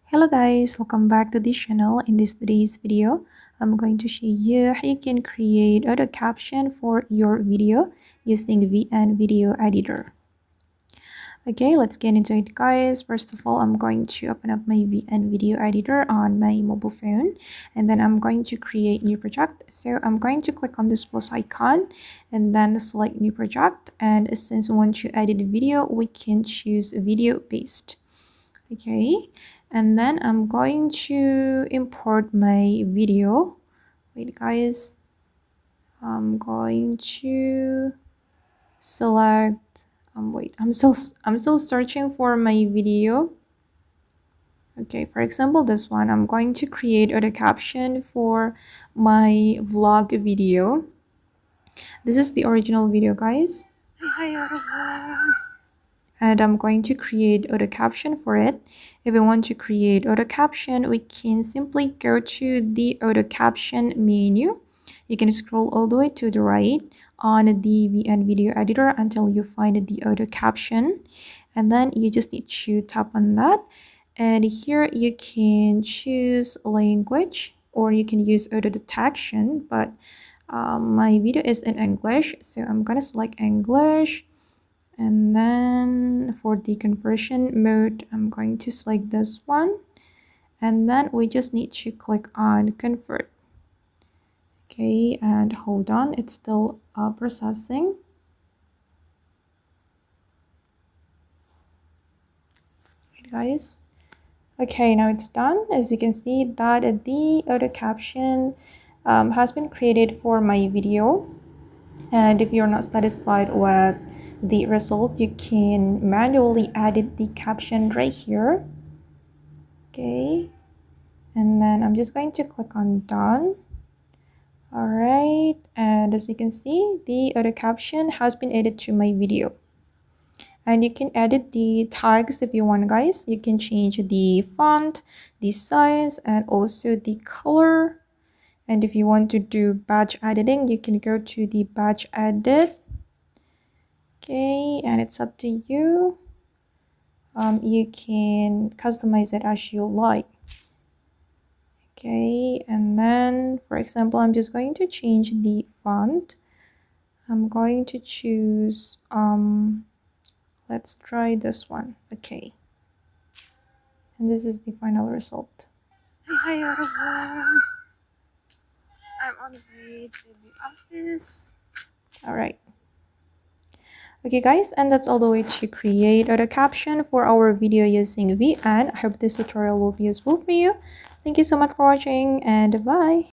Hello guys, welcome back to this channel. In today's video, I'm going to show you how you can create auto caption for your video using VN Video Editor. Okay, let's get into it guys. First of all, I'm going to open up my VN Video Editor on my mobile phone, and then I'm going to create new project. So I'm going to click on this plus icon and then select new project, and since we want to edit a video, we can choose video based. Okay, and then I'm going to import my video. Wait guys, I'm going to select wait, I'm still searching for my video. Okay, for example, this one, I'm going to create auto caption for my vlog video. This is the original video guys, and I'm going to create auto caption for it. If we want to create auto caption, we can simply go to the auto caption menu. You can scroll all the way to the right on the VN Video Editor until you find the auto caption, and then you just need to tap on that, and here you can choose language or you can use auto detection, but my video is in English, so I'm gonna select English. And then for the conversion mode, I'm going to select this one, and then we just need to click on convert. Okay, and hold on, it's still processing. Wait guys. Okay, now it's done. As you can see that the auto caption has been created for my video, and if you're not satisfied with the result, you can manually edit the caption right here. Okay, and then I'm just going to click on done. All right, and as you can see, the auto caption has been added to my video, and you can edit the tags if you want guys. You can change the font, the size, and also the color. And if you want to do batch editing, you can go to the batch edit. Okay, and it's up to you. You can customize it as you like. Okay, and then for example, I'm just going to change the font. I'm going to choose let's try this one. Okay, and this is the final result. Hi everyone, I'm on the way to the office. All right. Okay guys, and that's all the way to create auto caption for our video using VN. I hope this tutorial will be useful for you. Thank you so much for watching, and bye.